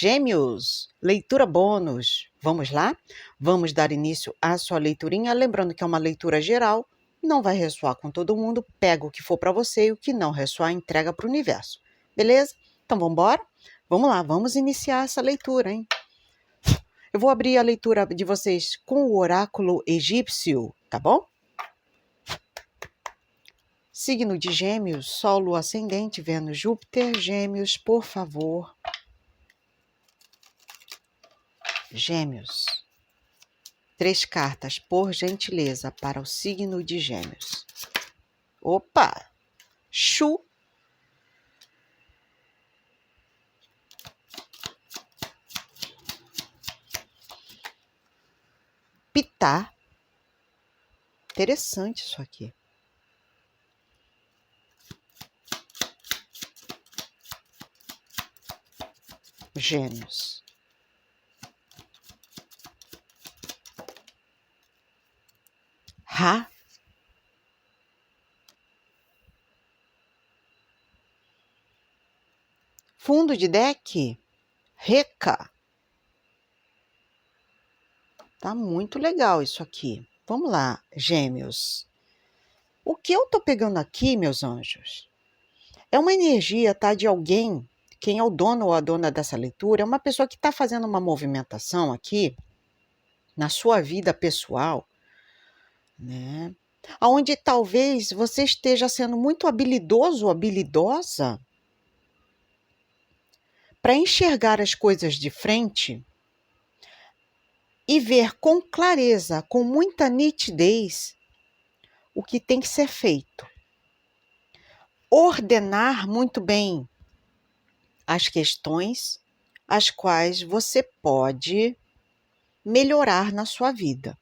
Gêmeos, leitura bônus. Vamos lá? Vamos dar início à sua leiturinha. Lembrando que é uma leitura geral, não vai ressoar com todo mundo. Pega o que for para você e o que não ressoar, entrega para o universo. Beleza? Então vamos embora? Vamos lá, vamos iniciar essa leitura, hein? Eu vou abrir a leitura de vocês com o oráculo egípcio, tá bom? Signo de Gêmeos, Sol, Lua, Ascendente, Vênus, Júpiter, Gêmeos, por favor. Gêmeos. 3 cartas, por gentileza, para o signo de Gêmeos. Opa! Chu. Pitá. Interessante isso aqui. Gêmeos. Rá. Fundo de deck. Reca. Tá muito legal isso aqui. Vamos lá, Gêmeos. O que eu tô pegando aqui, meus anjos, é uma energia, tá, de alguém, quem é o dono ou a dona dessa leitura, é uma pessoa que está fazendo uma movimentação aqui na sua vida pessoal, né? Onde talvez você esteja sendo muito habilidoso ou habilidosa para enxergar as coisas de frente e ver com clareza, com muita nitidez, o que tem que ser feito. Ordenar muito bem as questões as quais você pode melhorar na sua vida.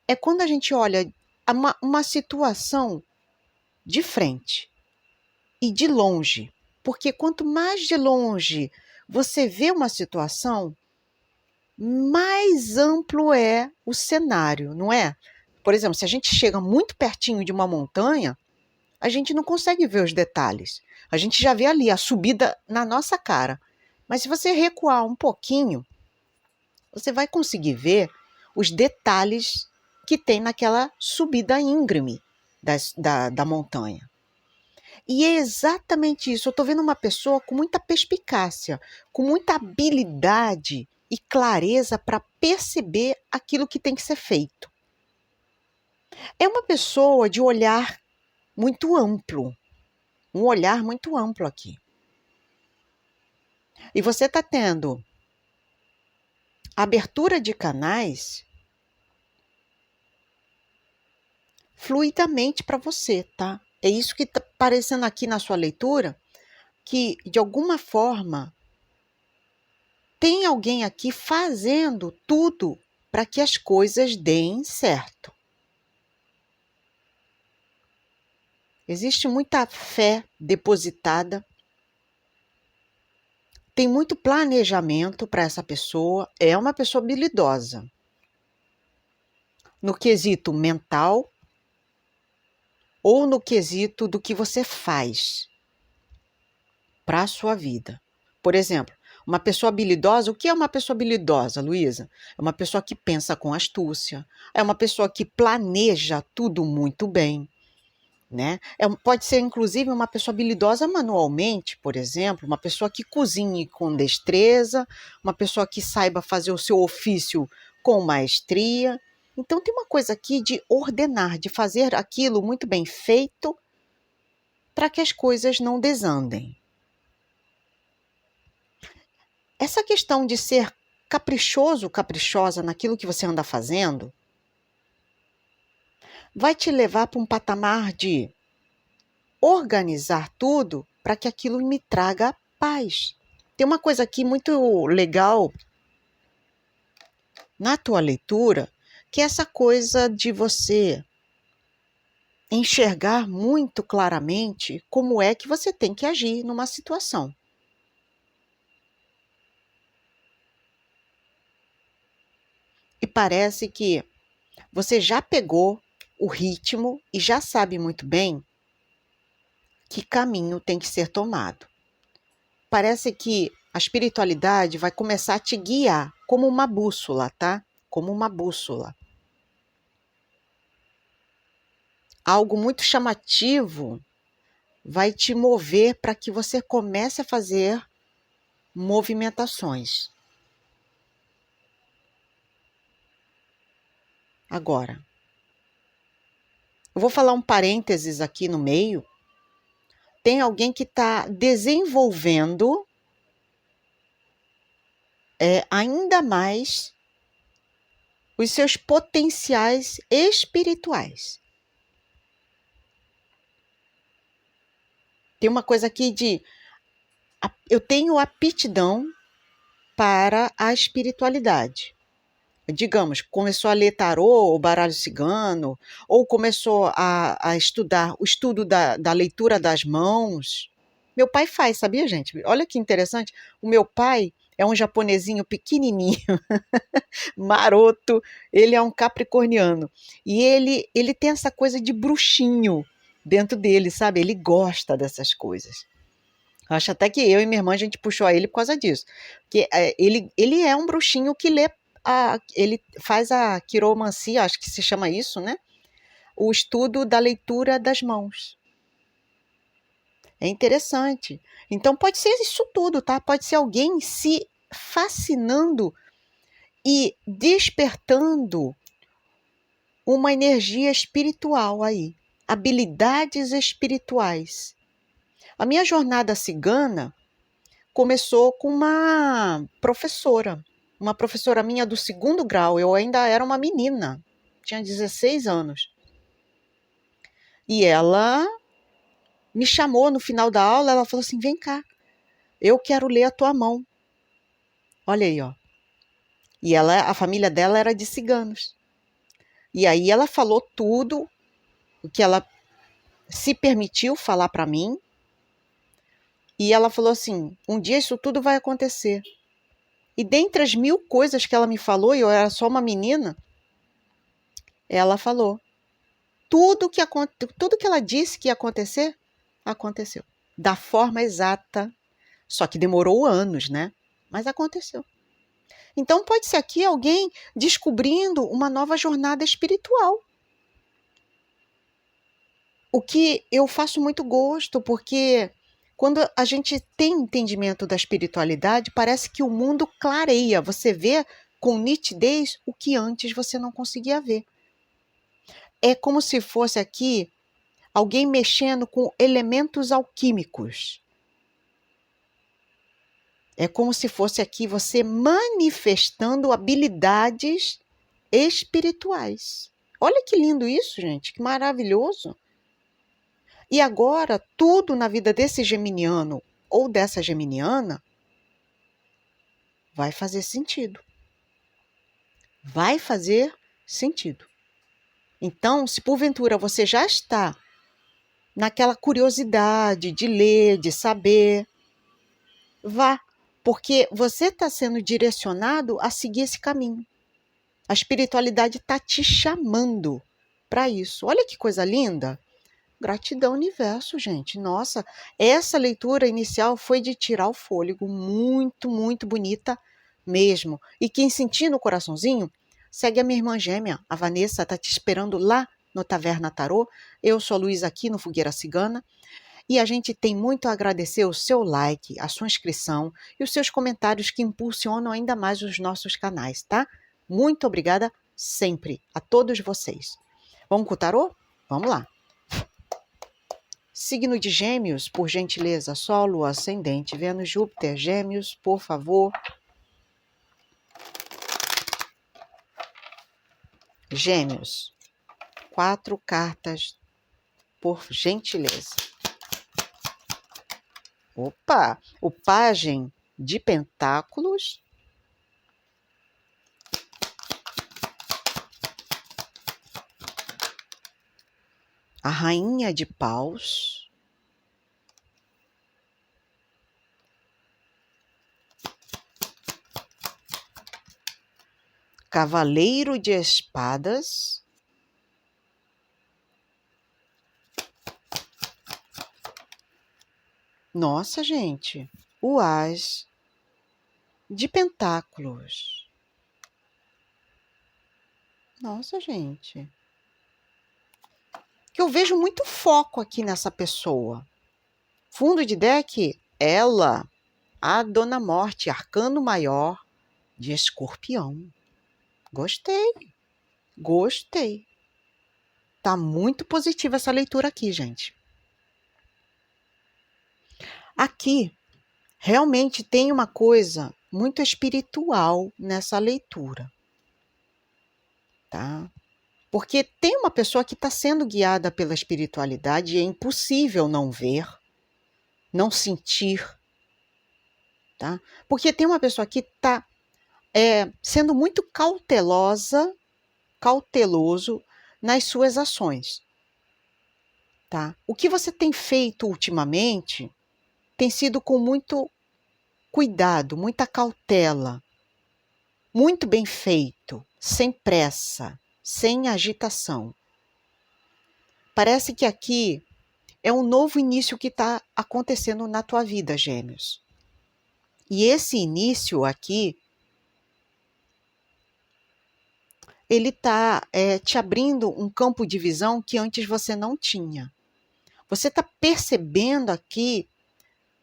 É quando a gente olha uma situação de frente e de longe, porque quanto mais de longe você vê uma situação, mais amplo é o cenário, não é? Por exemplo, se a gente chega muito pertinho de uma montanha, a gente não consegue ver os detalhes. A gente já vê ali a subida na nossa cara. Mas se você recuar um pouquinho, você vai conseguir ver os detalhes que tem naquela subida íngreme da montanha. E é exatamente isso. Eu estou vendo uma pessoa com muita perspicácia, com muita habilidade e clareza para perceber aquilo que tem que ser feito. É uma pessoa de olhar muito amplo, um olhar muito amplo aqui. E você está tendo abertura de canais fluidamente para você, tá? É isso que está aparecendo aqui na sua leitura, que de alguma forma tem alguém aqui fazendo tudo para que as coisas deem certo. Existe muita fé depositada, tem muito planejamento para essa pessoa, é uma pessoa habilidosa. No quesito mental ou no quesito do que você faz para a sua vida. Por exemplo, uma pessoa habilidosa, o que é uma pessoa habilidosa, Luísa? É uma pessoa que pensa com astúcia, é uma pessoa que planeja tudo muito bem, né? Pode ser, inclusive, uma pessoa habilidosa manualmente, por exemplo, uma pessoa que cozinhe com destreza, uma pessoa que saiba fazer o seu ofício com maestria. Então, tem uma coisa aqui de ordenar, de fazer aquilo muito bem feito para que as coisas não desandem. Essa questão de ser caprichoso, caprichosa naquilo que você anda fazendo, vai te levar para um patamar de organizar tudo para que aquilo me traga paz. Tem uma coisa aqui muito legal na tua leitura, que é essa coisa de você enxergar muito claramente como é que você tem que agir numa situação. E parece que você já pegou o ritmo e já sabe muito bem que caminho tem que ser tomado. Parece que A espiritualidade vai começar a te guiar como uma bússola, tá? Como uma bússola. Algo muito chamativo vai te mover para que você comece a fazer movimentações. Agora, eu vou falar um parênteses aqui no meio. Tem alguém que está desenvolvendo ainda mais os seus potenciais espirituais. Tem uma coisa aqui eu tenho aptidão para a espiritualidade. Digamos, começou a ler tarô ou baralho cigano, ou começou a estudar o estudo da leitura das mãos. Meu pai faz, sabia, gente? Olha que interessante. O meu pai é um japonesinho pequenininho, maroto, ele é um capricorniano. E ele tem essa coisa de bruxinho dentro dele, sabe? Ele gosta dessas coisas. Acho até que eu e minha irmã a gente puxou a ele por causa disso. Porque ele é um bruxinho que lê, ele faz a quiromancia, acho que se chama isso, né? O estudo da leitura das mãos. É interessante. Então pode ser isso tudo, tá? Pode ser alguém se fascinando e despertando uma energia espiritual aí, habilidades espirituais. A minha jornada cigana começou com uma professora minha do 2º grau. Eu ainda era uma menina, tinha 16 anos. E ela me chamou no final da aula, ela falou assim: vem cá, eu quero ler a tua mão. Olha aí, ó. E a família dela era de ciganos. E aí ela falou tudo o que ela se permitiu falar para mim. E ela falou assim: um dia isso tudo vai acontecer. E dentre as 1000 coisas que ela me falou, e eu era só uma menina, ela falou. Tudo que ela disse que ia acontecer, aconteceu. Da forma exata. Só que demorou anos, né? Mas aconteceu. Então pode ser aqui alguém descobrindo uma nova jornada espiritual. O que eu faço muito gosto, porque quando a gente tem entendimento da espiritualidade, parece que o mundo clareia. Você vê com nitidez o que antes você não conseguia ver. É como se fosse aqui alguém mexendo com elementos alquímicos. É como se fosse aqui você manifestando habilidades espirituais. Olha que lindo isso, gente, que maravilhoso. E agora, tudo na vida desse geminiano ou dessa geminiana vai fazer sentido. Vai fazer sentido. Então, se porventura você já está naquela curiosidade de ler, de saber, vá, porque você está sendo direcionado a seguir esse caminho. A espiritualidade está te chamando para isso. Olha que coisa linda. Gratidão, universo, gente. Nossa, essa leitura inicial foi de tirar o fôlego. Muito, muito bonita mesmo. E quem sentir no coraçãozinho, segue a minha irmã gêmea. A Vanessa está te esperando lá no Taverna Tarô. Eu sou a Luísa aqui no Fogueira Cigana. E a gente tem muito a agradecer o seu like, a sua inscrição e os seus comentários que impulsionam ainda mais os nossos canais, tá? Muito obrigada sempre a todos vocês. Vamos com o tarô? Vamos lá. Signo de Gêmeos, por gentileza, Sol, Lua, Ascendente, Vênus, Júpiter, Gêmeos, por favor. Gêmeos, 4 cartas, por gentileza. Opa, o Pajem de Pentáculos. A Rainha de Paus. Cavaleiro de Espadas. Nossa, gente, o As de pentáculos. Nossa, gente. Que eu vejo muito foco aqui nessa pessoa. Fundo de deck, ela, a Dona Morte, arcano maior de Escorpião. Gostei. Gostei. Tá muito positiva essa leitura aqui, gente. Aqui, realmente tem uma coisa muito espiritual nessa leitura. Tá? Porque tem uma pessoa que está sendo guiada pela espiritualidade e é impossível não ver, não sentir. Tá? Porque tem uma pessoa que está sendo muito cauteloso nas suas ações. Tá? O que você tem feito ultimamente tem sido com muito cuidado, muita cautela, muito bem feito, sem pressa, sem agitação. Parece que aqui é um novo início que está acontecendo na tua vida, Gêmeos. E esse início aqui, ele está te abrindo um campo de visão que antes você não tinha. Você está percebendo aqui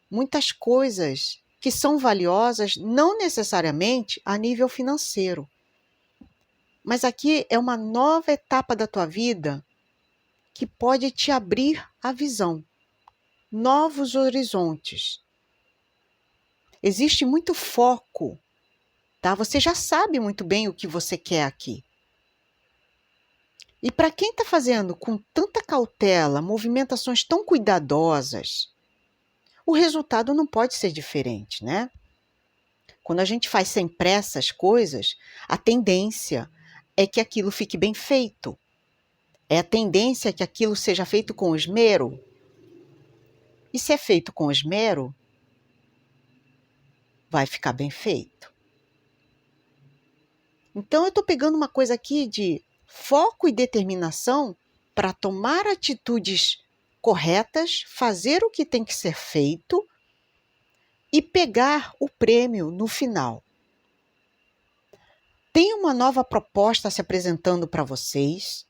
muitas coisas que são valiosas, não necessariamente a nível financeiro. Mas aqui é uma nova etapa da tua vida que pode te abrir a visão, novos horizontes. Existe muito foco, tá? Você já sabe muito bem o que você quer aqui. E para quem está fazendo com tanta cautela, movimentações tão cuidadosas, o resultado não pode ser diferente, né? Quando a gente faz sem pressa as coisas, a tendência é que aquilo fique bem feito. É a tendência que aquilo seja feito com esmero. E se é feito com esmero, vai ficar bem feito. Então, eu estou pegando uma coisa aqui de foco e determinação para tomar atitudes corretas, fazer o que tem que ser feito e pegar o prêmio no final. Tem uma nova proposta se apresentando para vocês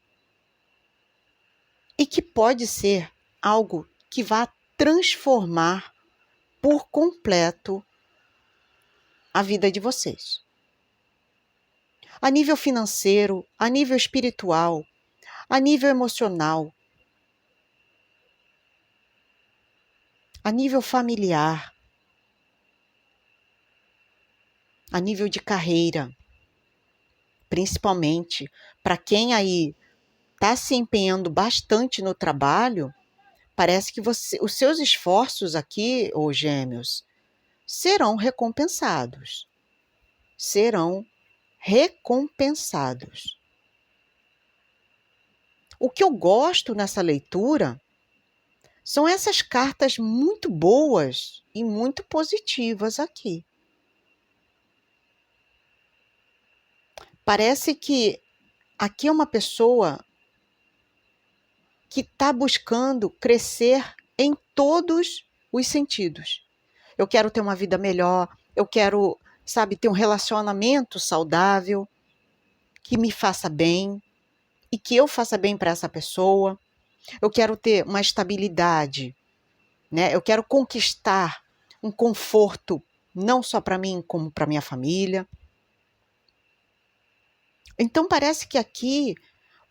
e que pode ser algo que vá transformar por completo a vida de vocês. A nível financeiro, a nível espiritual, a nível emocional, a nível familiar, a nível de carreira, principalmente para quem aí está se empenhando bastante no trabalho, parece que os seus esforços aqui, ô Gêmeos, serão recompensados. Serão recompensados. O que eu gosto nessa leitura são essas cartas muito boas e muito positivas aqui. Parece que aqui é uma pessoa que está buscando crescer em todos os sentidos. Eu quero ter uma vida melhor, eu quero, ter um relacionamento saudável, que me faça bem e que eu faça bem para essa pessoa. Eu quero ter uma estabilidade, né? Eu quero conquistar um conforto, não só para mim, como para minha família. Então, parece que aqui,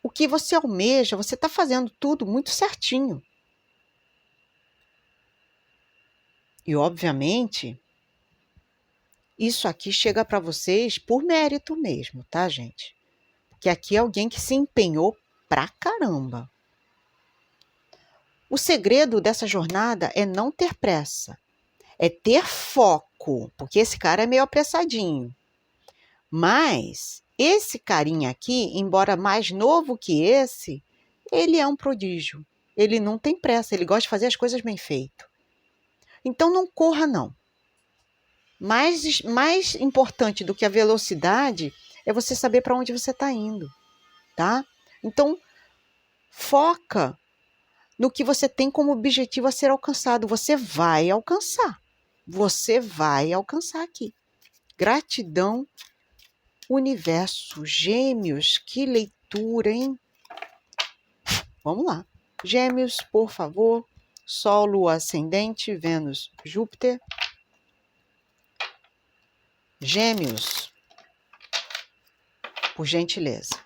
o que você almeja, você está fazendo tudo muito certinho. E, obviamente, isso aqui chega para vocês por mérito mesmo, tá, gente? Porque aqui é alguém que se empenhou pra caramba. O segredo dessa jornada é não ter pressa, é ter foco, porque esse cara é meio apressadinho. Mas esse carinha aqui, embora mais novo que esse, ele é um prodígio. Ele não tem pressa, ele gosta de fazer as coisas bem feito. Então não corra, não. Mais importante do que a velocidade é você saber para onde você está indo, tá? Então, foca no que você tem como objetivo a ser alcançado. Você vai alcançar. Você vai alcançar aqui. Gratidão, universo. Gêmeos, que leitura, hein? Vamos lá. Gêmeos, por favor. Sol, Lua, Ascendente, Vênus, Júpiter. Gêmeos, por gentileza.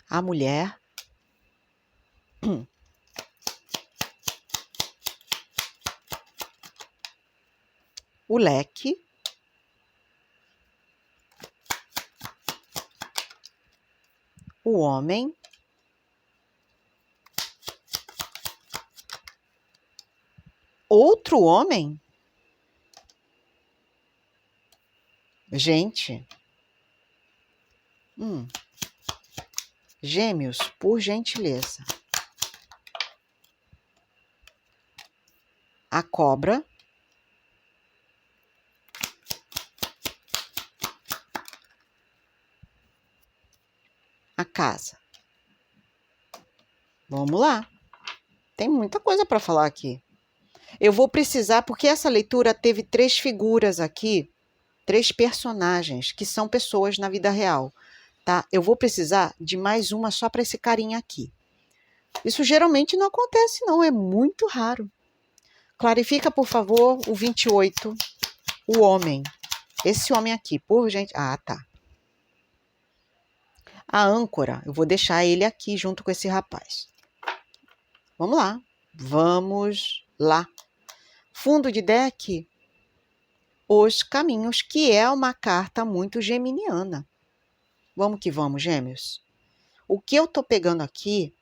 A mulher. O leque. O homem. Outro homem? Gente. Gêmeos, por gentileza. A cobra. A casa. Vamos lá. Tem muita coisa para falar aqui. Eu vou precisar, porque essa leitura teve 3 figuras aqui, 3 personagens, que são pessoas na vida real, tá? Eu vou precisar de mais uma só para esse carinha aqui. Isso geralmente não acontece, não, é muito raro. Clarifica, por favor, o 28, o homem. Esse homem aqui, por gente... Ah, tá. A âncora, eu vou deixar ele aqui junto com esse rapaz. Vamos lá. Vamos lá. Fundo de deck, os caminhos, que é uma carta muito geminiana. Vamos que vamos, gêmeos. O que eu tô pegando aqui,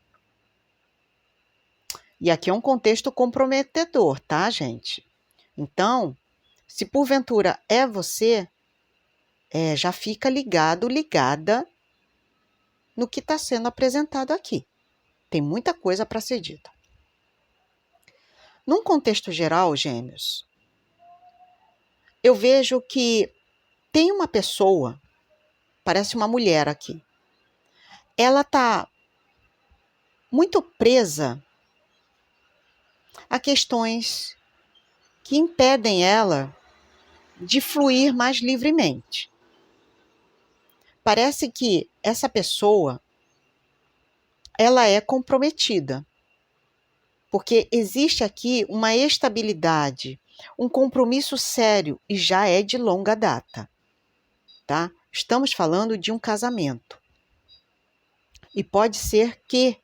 e aqui é um contexto comprometedor, tá, gente? Então, se porventura é você, já fica ligado, ligada no que está sendo apresentado aqui. Tem muita coisa para ser dita. Num contexto geral, gêmeos, eu vejo que tem uma pessoa, parece uma mulher aqui. Ela está muito presa a questões que impedem ela de fluir mais livremente. Parece que essa pessoa, ela é comprometida. Porque existe aqui uma estabilidade, um compromisso sério e já é de longa data, tá? Estamos falando de um casamento. E pode ser que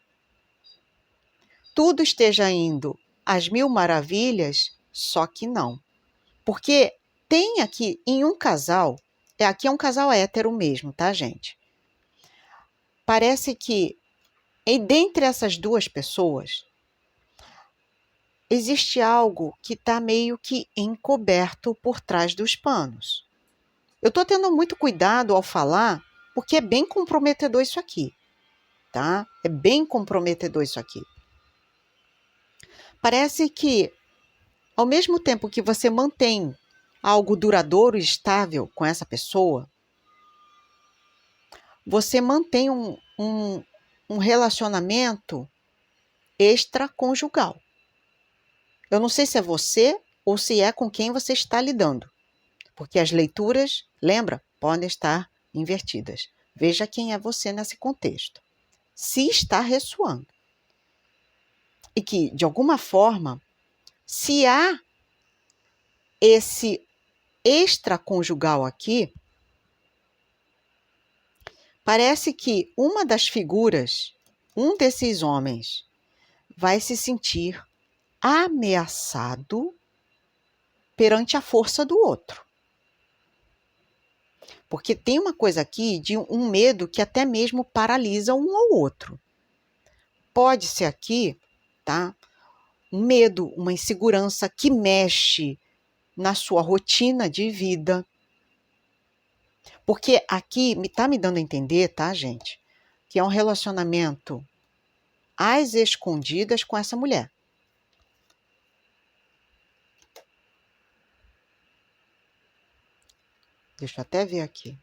tudo esteja indo às mil maravilhas, só que não. Porque tem aqui em um casal, aqui é um casal hétero mesmo, tá, gente? Parece que dentre essas duas pessoas, existe algo que está meio que encoberto por trás dos panos. Eu estou tendo muito cuidado ao falar, porque é bem comprometedor isso aqui, tá? É bem comprometedor isso aqui. Parece que, ao mesmo tempo que você mantém algo duradouro e estável com essa pessoa, você mantém um relacionamento extraconjugal. Eu não sei se é você ou se é com quem você está lidando. Porque as leituras, lembra, podem estar invertidas. Veja quem é você nesse contexto. Se está ressoando. E que, de alguma forma, se há esse extraconjugal aqui, parece que uma das figuras, um desses homens, vai se sentir ameaçado perante a força do outro. Porque tem uma coisa aqui de um medo que até mesmo paralisa um ao outro. Pode ser aqui, tá? Um medo, uma insegurança que mexe na sua rotina de vida. Porque aqui tá me dando a entender, tá, gente? Que é um relacionamento às escondidas com essa mulher. Deixa eu até ver aqui.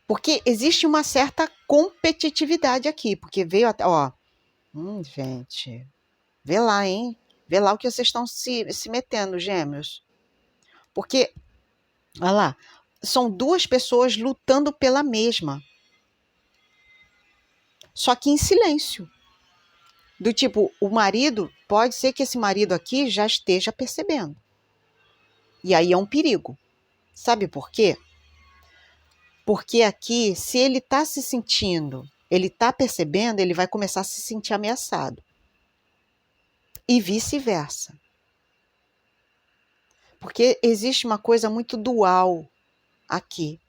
Porque existe uma certa competitividade aqui. Porque veio até, ó. Gente. Vê lá, hein? Vê lá o que vocês estão se metendo, gêmeos. Porque, olha lá, são duas pessoas lutando pela mesma. Só que em silêncio. Do tipo, o marido, pode ser que esse marido aqui já esteja percebendo. E aí é um perigo. Sabe por quê? Porque aqui, se ele está se sentindo, ele está percebendo, ele vai começar a se sentir ameaçado. E vice-versa. Porque existe uma coisa muito dual aqui,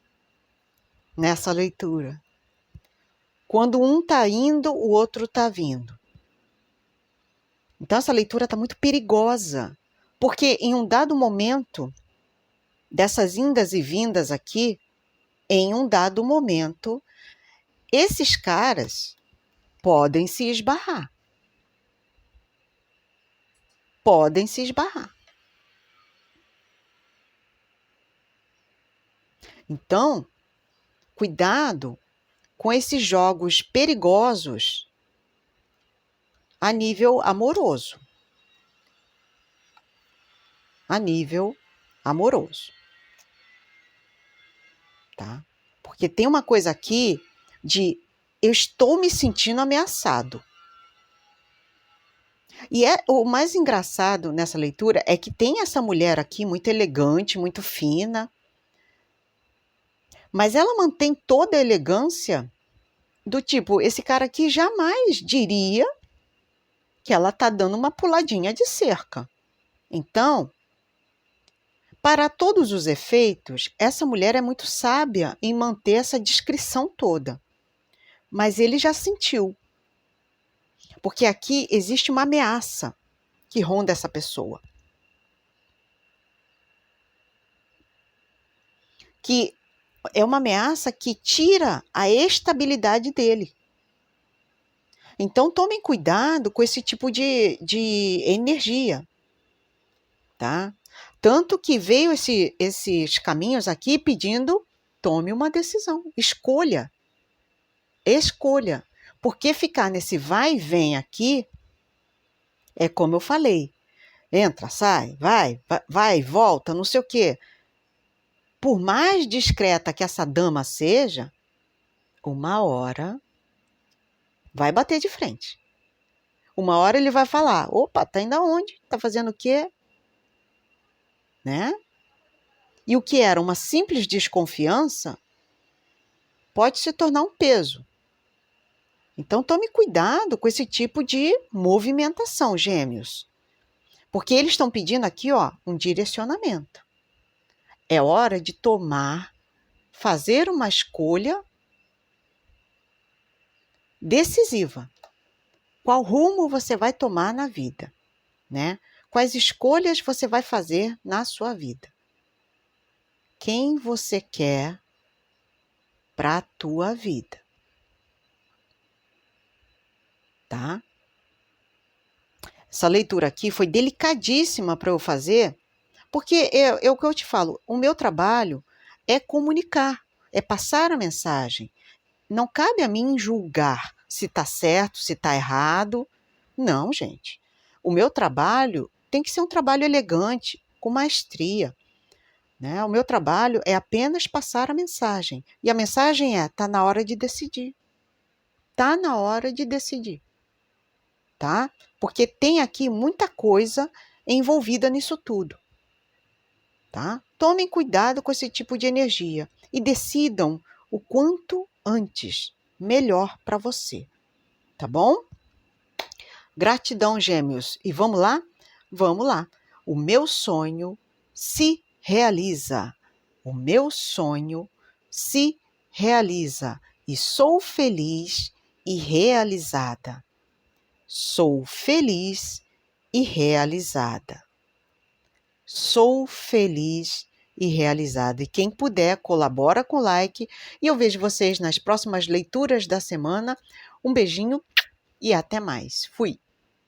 nessa leitura. Quando um está indo, o outro está vindo. Então, essa leitura está muito perigosa. Porque em um dado momento, dessas indas e vindas aqui, em um dado momento, esses caras podem se esbarrar. Podem se esbarrar. Então, cuidado com esses jogos perigosos a nível amoroso. A nível amoroso. Tá? Porque tem uma coisa aqui de eu estou me sentindo ameaçado. E o mais engraçado nessa leitura é que tem essa mulher aqui muito elegante, muito fina, mas ela mantém toda a elegância do tipo, esse cara aqui jamais diria que ela está dando uma puladinha de cerca. Então, para todos os efeitos, essa mulher é muito sábia em manter essa discrição toda. Mas ele já sentiu. Porque aqui existe uma ameaça que ronda essa pessoa. Que é uma ameaça que tira a estabilidade dele. Então, tomem cuidado com esse tipo de energia. Tá? Tanto que veio esses caminhos aqui pedindo, tome uma decisão, escolha. Escolha. Porque ficar nesse vai e vem aqui, é como eu falei, entra, sai, vai, volta, não sei o quê. Por mais discreta que essa dama seja, uma hora vai bater de frente. Uma hora ele vai falar, opa, tá indo aonde? Tá fazendo o quê? Né? E o que era uma simples desconfiança pode se tornar um peso. Então tome cuidado com esse tipo de movimentação, gêmeos. Porque eles estão pedindo aqui, ó, um direcionamento. É hora de fazer uma escolha decisiva. Qual rumo você vai tomar na vida, né? Quais escolhas você vai fazer na sua vida? Quem você quer para a tua vida? Tá? Essa leitura aqui foi delicadíssima para eu fazer, porque é o que eu te falo, o meu trabalho é comunicar, é passar a mensagem. Não cabe a mim julgar se está certo, se está errado. Não, gente. O meu trabalho tem que ser um trabalho elegante, com maestria. Né? O meu trabalho é apenas passar a mensagem. E a mensagem está na hora de decidir. Está na hora de decidir. Tá? Porque tem aqui muita coisa envolvida nisso tudo. Tá? Tomem cuidado com esse tipo de energia e decidam o quanto antes, melhor para você. Tá bom? Gratidão, gêmeos. E vamos lá? Vamos lá. O meu sonho se realiza. O meu sonho se realiza. E sou feliz e realizada. Sou feliz e realizada. Sou feliz e realizada. E quem puder, colabora com o like. E eu vejo vocês nas próximas leituras da semana. Um beijinho e até mais. Fui!